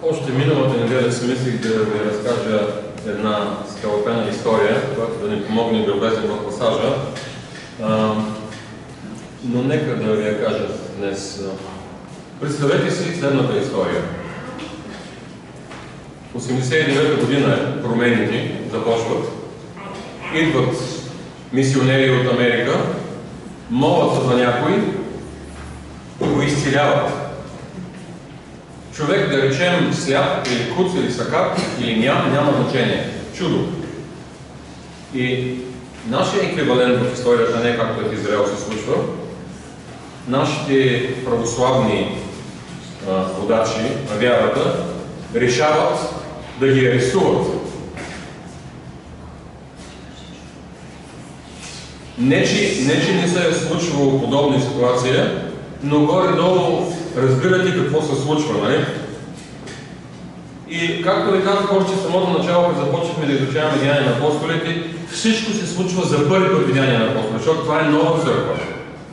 Още миналата неделя си мислих да ви разкажа една скалъпена история, която да ни помогне да влезем в пасажа. Но нека да ви я кажа днес. Представете си следната история. 89-та година е, промените започват. Идват мисионери от Америка, молят се за някой и го изцеляват. Човек, да речем, сляп или куц или сакат или няма значение. Чудо. И нашия еквивалент в историята не както в Израел се случва. Нашите православни водачи на вярата решават да ги арестуват. Не, че не се е случвало подобна ситуация, но горе-долу разбирате какво се случва, нали? И както ви казах още в самото начало, когато започнахме да изучаваме Деяния на апостолите, всичко се случва за първи път в Деяния на апостолите, защото това е нова църква.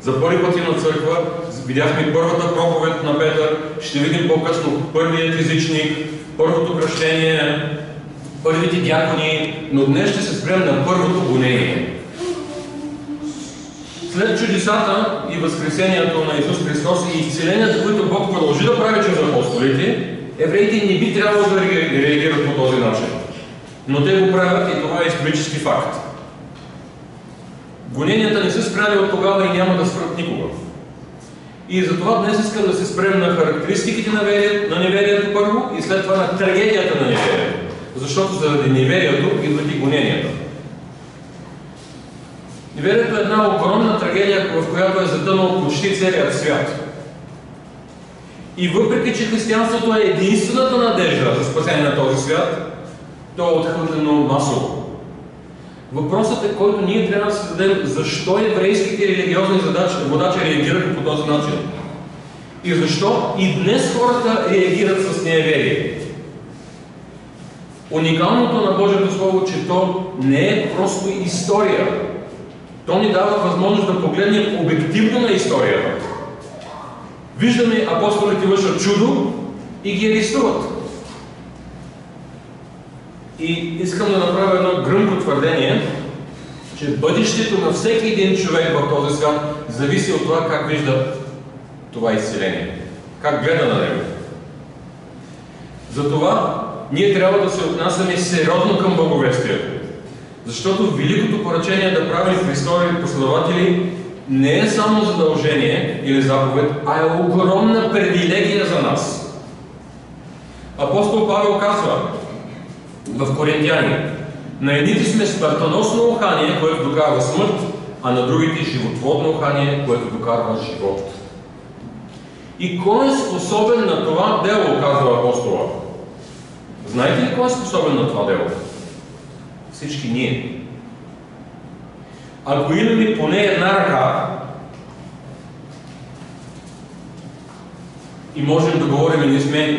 За първи път има църква, видяхме първата проповед на Петър, ще видим по-късно първият езичник, първото кръщение, първите дякони, но днес ще се спрем на първото гонение. След чудесата и възкресението на Исус Христос и изцеленията, които Бог продължи да прави чрез апостолите, евреите не би трябвало да реагират по този начин. Но те го правят и това е исторически факт. Гоненията не се спряли от тогава и няма да спрат никога. И затова днес искам да се спрем на характеристиките на неверието първо и след това на трагедията на неверието. Защото заради неверието идват и гоненията. Неверието е една огромна трагедия, в която е затънал почти целият свят. И въпреки, че християнството е единствената надежда за спасение на този свят, то е отхвърлено масово. Въпросът е, който ние трябва да се зададем, защо еврейските религиозни водачи реагираха по този начин? И защо и днес хората реагират с неверие? Уникалното на Божието Слово, че то не е просто история. То ни дава възможност да погледнем обективно на историята. Виждаме апостолите вършат чудо и ги арестуват. И искам да направя едно гръмко твърдение, че бъдещето на всеки един човек в този свят зависи от това как вижда това изцеление. Как гледа на него. Затова ние трябва да се отнасяме сериозно към благовестието. Защото великото поръчение да правим Христови последователи не е само задължение или заповед, а е огромна привилегия за нас. Апостол Павел казва в Коринтияни: на едните сме смъртоносно ухание, което докарва смърт, а на другите животворно ухание, което докарва живот. И кой е способен на това дело, казва апостола? Знаете ли кой е способен на това дело? Всички ние. Ако имаме поне една ръка и можем да говорим и не сме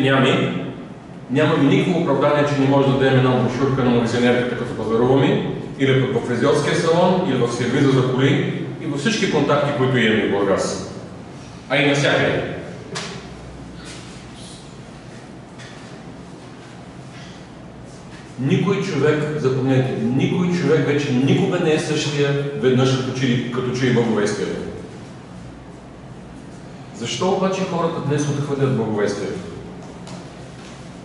нямаме никакво оправдание, че не може да дадем една брошурка на магазинерката, като пазаруваме, или в фризьорския салон, или в сервиза за коли, и във всички контакти, които имаме в Бургас. А и навсякъде. Никой човек, запомнете, никой човек вече никога не е същия веднъж като чуе благовестието. Защо обаче хората днес отхвърлят благовестието?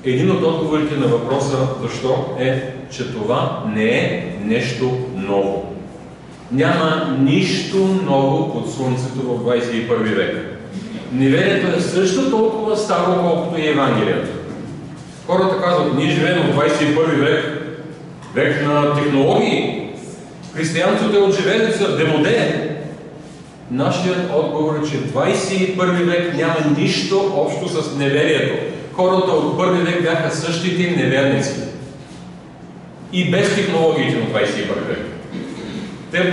Един от отговорите на въпроса защо е, че това не е нещо ново. Няма нищо ново под слънцето в 21 век. Неверието е също толкова старо, колкото и Евангелието. Хората казват: ние живеем в 21 век, век на технологии. Християнството е отживелица, демоде. Нашият отговор е, че 21 век няма нищо общо с неверието. Хората от първи век бяха същите неверници. И без технологиите на 21 век. Те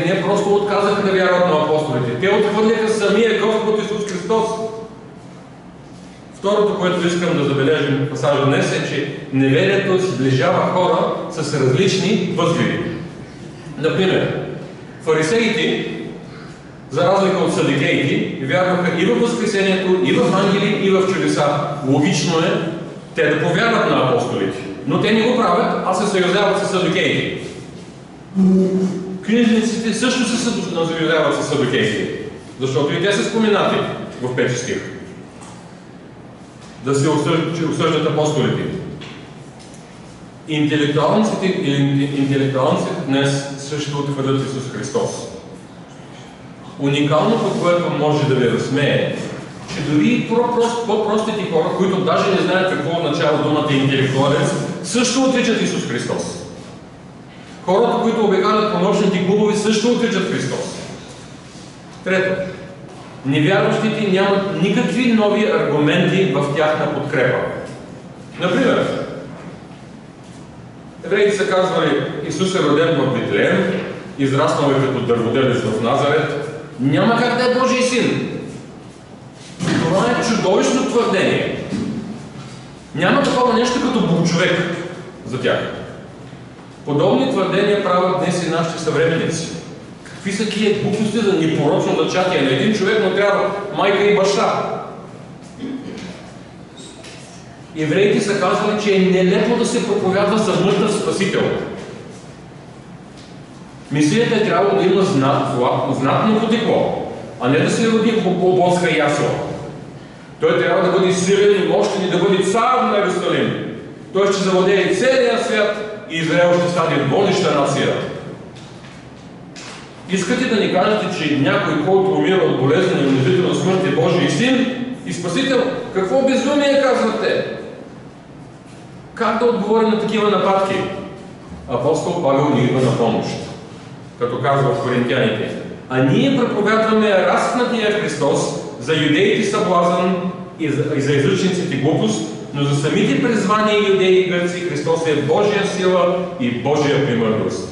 не просто отказаха да вярват на апостолите. Те отхвърляха самия Господ Исус Христос. Второто, което искам да забележим в пасажа днес е, че неверието сближава хора с различни възгледи. Например, фарисеите за разлика от садикеите, вярваха и в Възкресението, и в ангели, и в чудеса. Логично е те да повярват на апостолите. Но те не го правят, а се съюзяват с садукеите. Книжниците също се съюзяват с садукеите, защото и те са споменати в 5 стих. Да се осъждат апостолите. Интелектуалниците днес също отхвърлят Исус Христос. Уникалното, което може да ви разсмее, че дори по-простите хора, които даже не знаят какво означава думата интелектуалец, също отричат Исус Христос. Хората, които обикалят по нощните клубове, също отричат Христос. Трето, невярващите нямат никакви нови аргументи в тяхна подкрепа. Например, евреите са казвали, Исус е роден в Бетлеем, израснал е като дърводелец в Назарет, няма как да е Божий син. Това е чудовищно твърдение. Няма такова нещо като Бог-човек за тях. Подобни твърдения правят днес и нашите съвременници. Какви са тия глупости за непорочно зачатие на един човек, но трябва майка и баща? Евреите са казвали, че е нелепо да се проповядва за мъртъв Спасител. Месията е трябвало да има знатно потекло, а не да се роди в плоска ясла. Той трябва да бъде силен и мощен и да бъде цар на Иерусалим. Той ще завладее целия свят и Израел ще стане водеща нация. Искате да ни кажете, че някой, който умира от болезнена и унизителна смърт е Божий син и Спасител? Какво безумие казвате? Как да отговорим на такива нападки? Апостол Павел ни идва на помощ, като казва в Коринтяните. А ние проповядваме разпнатия Христос, за юдеите съблазън и за язъчниците глупост, но за самите призвани юдеи и гърци Христос е Божия сила и Божия премъдрост.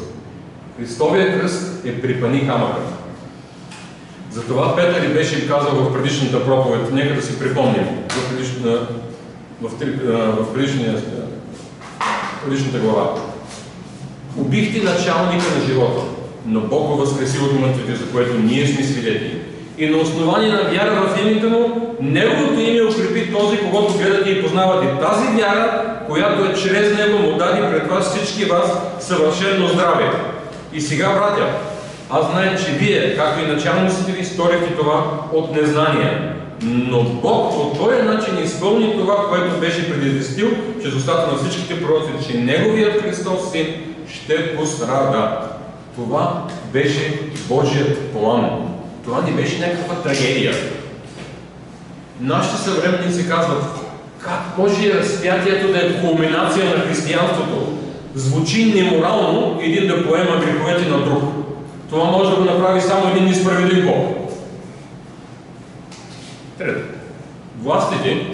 Христовия кръст е припани камъкът. Затова Петър и беше казал в предишната проповед, нека да си припомним в предишната глава. Убихте началника на живота, но Бог го възкреси от мъртвите, за което ние сме свидетели. И на основание на вяра в името му, Неговото име укрепи този, когато гледате и познавате. Тази вяра, която е чрез Него, му даде пред вас всички вас съвършено здраве. И сега, братя, аз знае, че вие, както и началниците ви, сторихте това от незнание. Но Бог по този начин изпълни това, което беше предизвестил чрез устата на всичките пророци, че Неговият Христос Син ще пострада. Това беше Божият план. Това не беше някаква трагедия. Нашите съвременници казват, как може разпятието да е кулминация на християнството? Звучи неморално един да поема греховете на друг. Това може да го направи само един несправедлив Бог. Трето. Властите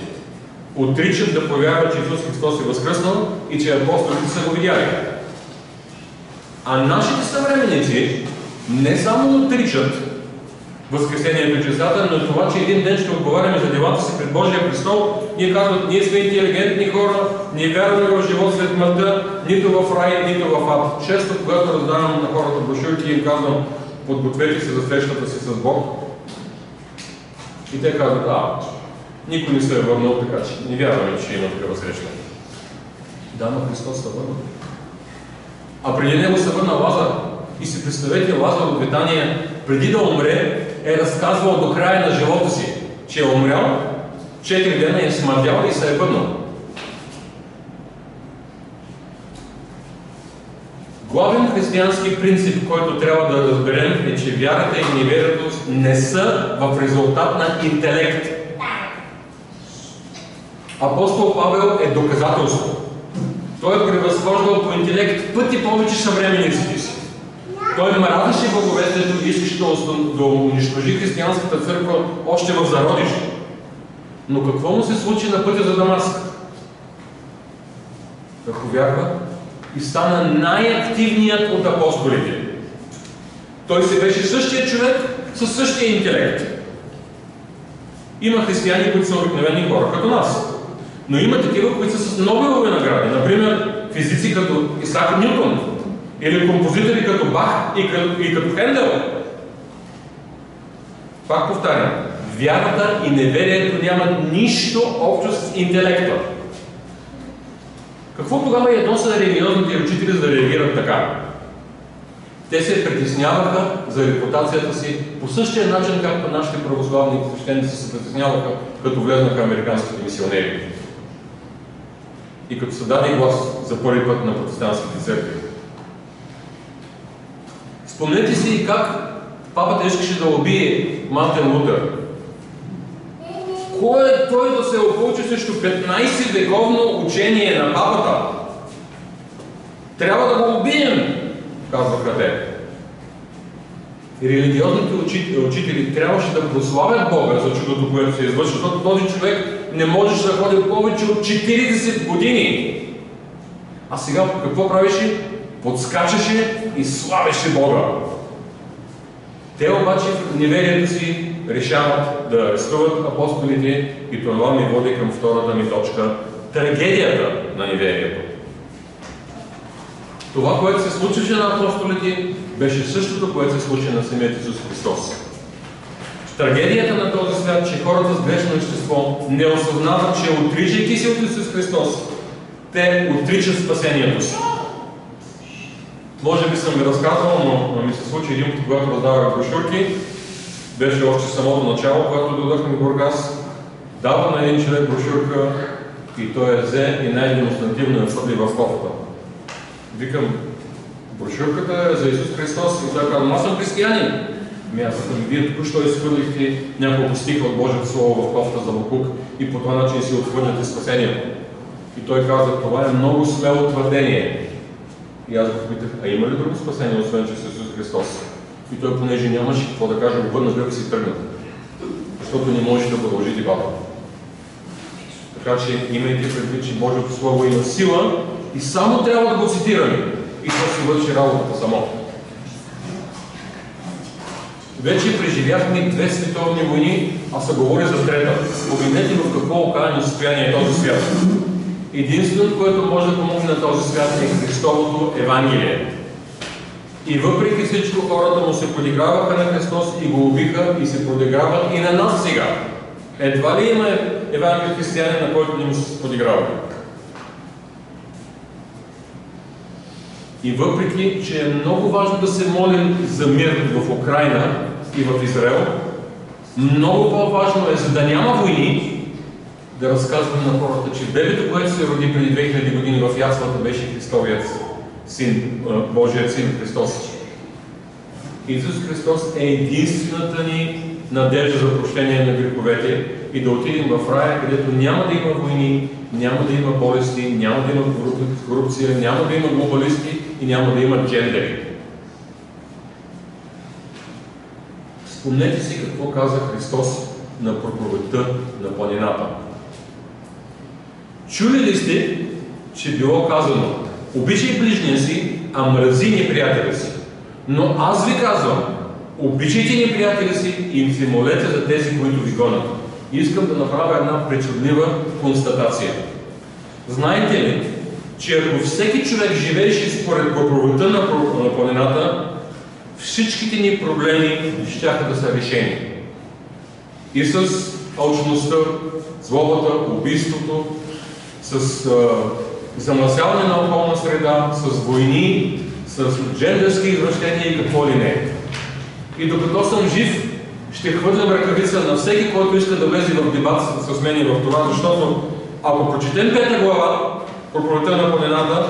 отричат да повярват, че Исус Христос е възкръснал и че апостолите са го видяли. А нашите съвременници не само отричат възкресението и чудесата, но това, че един ден ще отговаряме за делата си пред Божия престол, ние казват, ние сме интелигентни хора, не вярваме в живот след смъртта, нито в рай, нито в ад. Често, когато раздавам на хората брошурки, им казвам, подгответе се за срещата си с Бог. И те казват, никой не се е върнал, така че не вярваме, че има такава среща. Да, но Христос се върна. А преди него се върна Лазар. И си представете, Лазар от Бетания, преди да умре, е разказвал до края на живота си, че е умрял, 4 дена е смърдял и се е върнал. Главен християнски принцип, който трябва да разберем, е, че вярата и неверието не са в резултат на интелект. Апостол Павел е доказателство. Той е превъзхождал по интелект пъти повече съвременниците си. Той мразеше благовестието и искаше да унищожи християнската църква още в зародиш. Но какво му се случи на пътя за Дамаск? Ако вярва, и стана най-активният от апостолите. Той се беше същия човек със същия интелект. Има християни, които са обикновени хора, като нас. Но има такива, които са с Нобелови награди. Например, физици като Исаак Нютон или композитори като Бах и като Хендел. Пак повтарям, вярата и неверието нямат нищо общо с интелекта. Какво тогава ядоса религиозните учители за да реагират така? Те се притесняваха за репутацията си по същия начин, както нашите православни свещеници се притесняваха, като влезнаха американските мисионери. И като се даде глас за първи път на протестантските църкви. Спомнете си и как папата искаше да убие Мартин Лутер. Кой е той да се опълчи срещу 15-вековно учение на папата? Трябва да го убием, казваха те. И религиозните учители трябваше да прославят Бога за чудото, което се извършва, защото този човек не можеше да ходи повече от 40 години. А сега какво правеше? Подскачаше и славеше Бога. Те обаче в неверието си решават да арестуват апостолите и това ми води към втората ми точка – трагедията на неверието. Това, което се случваше на апостолите, беше същото, което се случи на самият Исус Христос. Трагедията на този свят, че хората с грешно естество не осъзнават, че отричайки се от Исус Христос, те отричат спасението си. Може би съм ви разказвал, но ми се случи един път, когато раздавах брошурки. Беше още самото начало, когато дойдохме в Бургас. Дава на един човек брошурка и той я взе и най-демонстративно я хвърли в кофата. Викам, брошурката е за Исус Христос и той казва, аз съм християнин. Аз съм, вие току-що изхвърлихте няколко стиха от Божието Слово в кофта за Бакук и по този начин си отхвърляте спасението. И той каза, това е много смело твърдение. И аз го попитах, а има ли друго спасение, освен че с Исус Христос? И той, понеже нямаше какво да каже, го върна гръб си тръгна. Защото не можеше да продължи дебата. Така че имайте предвид, че Божието Слово има сила и само трябва да го цитираме. И това си върши работата само. Вече преживяхме 2 световни войни, а се говори за трета. Погледнете в какво окаяно състояние е този свят. Единственото, което може да помогне на този свят е Христовото Евангелие. И въпреки всичко хората му се подиграваха на Христос и го убиха и се подиграват и на нас сега. Едва ли има евангел християнин, на който не му се подиграват? И въпреки, че е много важно да се молим за мир в Украйна и в Израел, много по-важно е, за да няма войни, да разказваме на хората, че бебето, което се роди преди 2000 години в яслата, беше Христовият Син, Божият Син Христос. Исус Христос е единствената ни надежда за прощение на греховете и да отидем в рая, където няма да има войни, няма да има болести, няма да има корупция, няма да има глобалисти и няма да има джендери. Спомнете си какво каза Христос на проповедта на планината. Чули ли сте, че било казано, обичай ближния си, а мрази неприятеля си. Но аз ви казвам, обичайте неприятеля си и им се молете за тези, които ви гонят. Искам да направя една причудлива констатация. Знаете ли, че ако всеки човек живееше според проповедта на планината, всичките ни проблеми щяха да са решени. И с алчността, злобата, убийството, с замърсяване на околна среда, с войни, с джендерски извращения и какво ли не. И докато съм жив, ще хвърлям ръкавица на всеки, който иска да влезе в дебат с мен в това, защото ако прочетем 5 глава, проповедта на планината,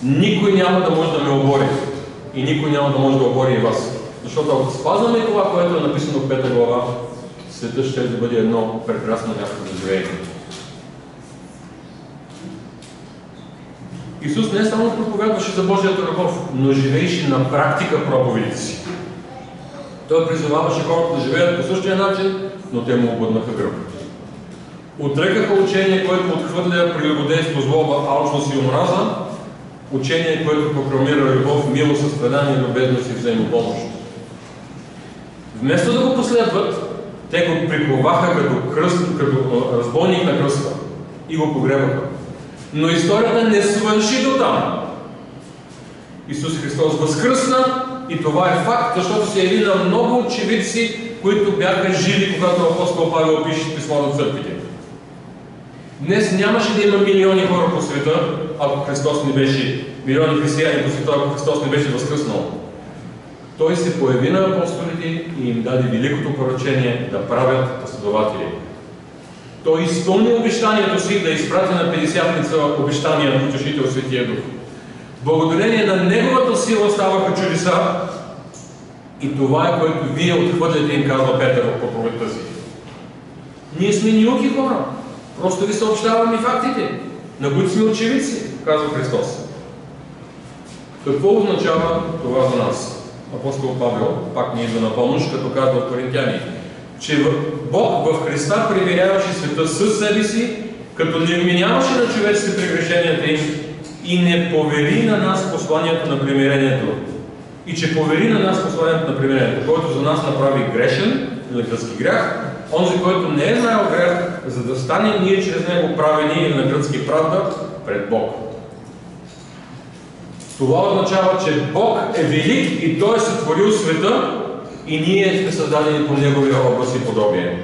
никой няма да може да ме обори. И никой няма да може да обори и вас. Защото ако спазваме това, което е написано в 5 глава, светът ще да бъде едно прекрасно място за живеене. Исус не само проповядваше за Божията любов, но живееше на практика проповедите си. Той призоваваше хората да живеят по същия начин, но те му обърнаха гръб. Отрекаха учение, което отхвърля прелюбодейство, злоба, алчност и омраза, учение, което прокламира любов, милост, състрадание, любезност и взаимопомощ. Вместо да го последват, те го приковаха като разбойник на кръста и го погребаха. Но историята не свърши до там. Исус Христос възкръсна и това е факт, защото се яви на много очевидци които бяха живи, когато апостол Павел пише писмо до църквите. Днес нямаше да има милиони хора по света, ако Христос не беше, милиони християни по света, ако Христос не беше възкръснал. Той се появи на апостолите и им даде великото поръчение да правят последователи. Той изпълни обещанието си да изпрати на Петдесятница обещания на Утешител Светия Дух. Благодарение на Неговата сила ставаха чудеса и това е, което вие отхвърляте, им казва Петър в проповедта си. Ние сме ниуки хора. Просто ви съобщаваме фактите, на които сме очевидци, казва Христос. Какво означава това за нас? Апостол Павел пак ни идва на помощ, като казва в Коринтяни, че Бог в Христа примиряваше света със себе си, като не вменяваше на човеците прегрешенията им и не повери на нас посланието на примирението. И че повери на нас посланието на примирението, който за нас направи грешен, или гръцки грях, онзи, който не е знаел грях, за да стане ние чрез него правени или на гръцки правда пред Бог. Това означава, че Бог е велик и Той е сътворил света и ние сме създадени по Неговия образ и подобие.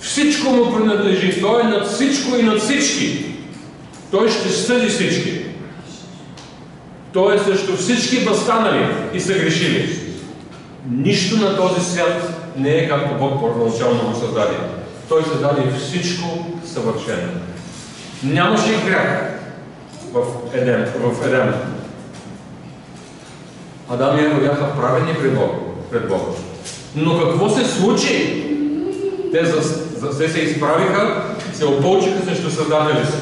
Всичко му принадлежи. Той е над всичко и над всички. Той ще съди всички. Той е също всички възстанали и са грешили. Нищо на този свят не е както Бог първоначално го създаде. Той създаде всичко съвършено. Нямаше грях в Едем. Адам и Ева бяха правени пред Бога. Но какво се случи? Те се изправиха, се опълчиха срещу Създателя си.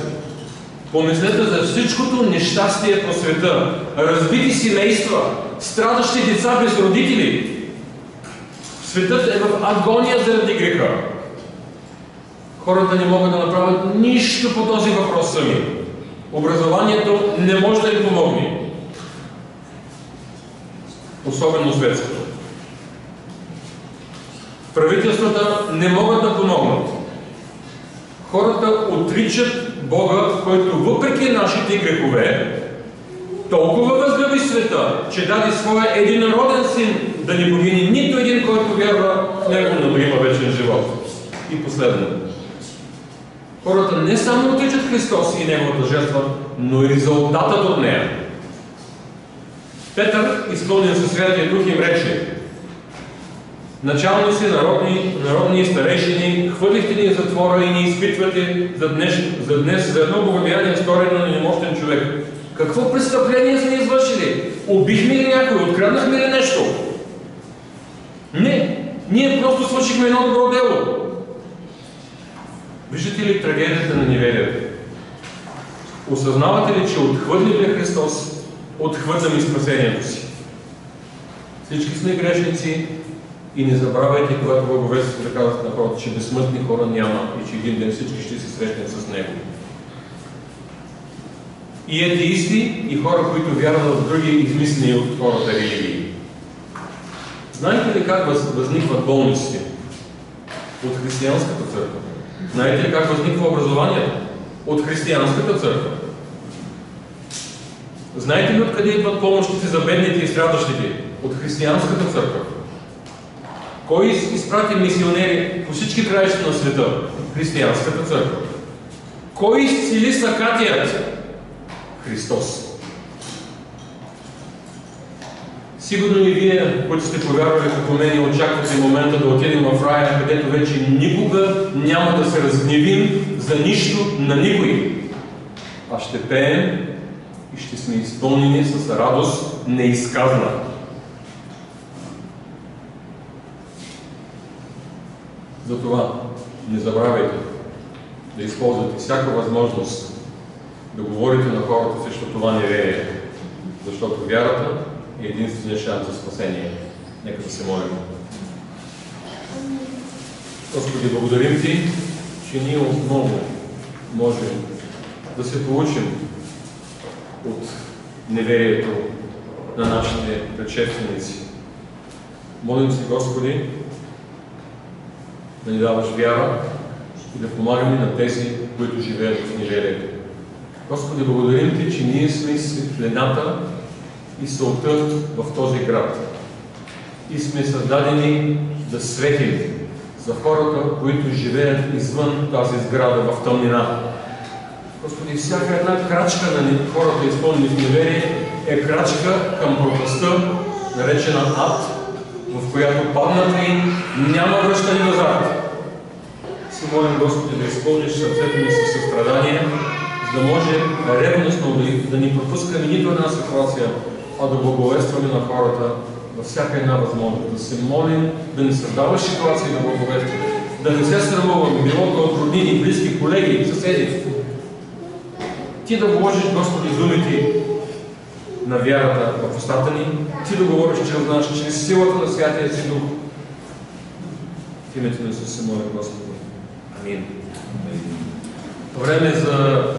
Помислете за всичкото нещастие по света, разбити семейства, страдащи деца без родители. Светът е в агония заради греха. Хората не могат да направят нищо по този въпрос сами. Образованието не може да им помогне. Особено светското. Правителствата не могат да помогнат. Хората отричат Бога, който въпреки нашите грехове толкова възлюби света, че даде своя единороден син да не погине нито един, който вярва в него, но да има вечен живот. И последно. Хората не само отричат Христос и Неговата жертва, но и резултатът от нея. Петър, изпълнен със Святия Дух, им рече: началници, народни и старейшини, хвърлихте ни в затвора и ни изпитвате за едно богодеяние, сторено на немощен човек. Какво престъпление сме извършили? Убихме ли някой? Откраднахме ли нещо? Не, ние просто свършихме едно добро дело. Виждате ли трагедията на неверието? Осъзнавате ли, че отхвърлим ли Христос, отхвърляме спасението си? Всички сме грешници и не забравяйте, когато благовестието казват на хората, че безсмъртни хора няма и че един ден всички ще се срещнат с Него. И атеисти, и хора, които вярват в други измислени от хората религии. Знаете ли как възникват болниците? От християнската църква. Знаете ли как възниква образованието? От християнската църква. Знаете ли откъде идват помощите за бедните и страдащите? От християнската църква. Кой изпрати мисионери по всички краища на света? Християнската църква. Кой изцели сакатият? Христос. Сигурно и вие, които сте повярвали като мен, очаквате момента да отидем в рая, където вече никога няма да се разгневим за нищо на никой. А ще пеем и ще сме изпълнени с радост неизказна. Затова не забравяйте да използвате всяка възможност да говорите на хората срещу това неверие, защото вярата е единственият шанс за спасение. Нека да се молим. Господи, благодарим Ти, че ние отново можем да се получим от неверието на нашите предшественици. Молим се, Господи, да ни даваш вяра и да помагаме на тези, които живеят в неверието. Господи, благодарим Ти, че ние сме светлината и солта в този град. И сме създадени да светим за хората, които живеят извън тази сграда в тъмнина. Господи, всяка една крачка на хората, изпълнени в неверие, е крачка към пропастта, наречена ад, в която паднали няма връщане назад. Си молим, Господи, да изпълниш сърцето ни със състрадание, за да може ревностно да ни пропускаме нито една ситуация, а да благовестваме на хората във всяка една възможност. Да се молим да не създаваш ситуации да благовестваме, да не се срамуваме, било то от роднини, близки, колеги, съседи. Ти да вложиш, Господи, думите на вярата в устата ни, Ти да говориш чрез нас, чрез силата на Святия Си Дух. В името на Исус се моля, Господи. Амин. Време за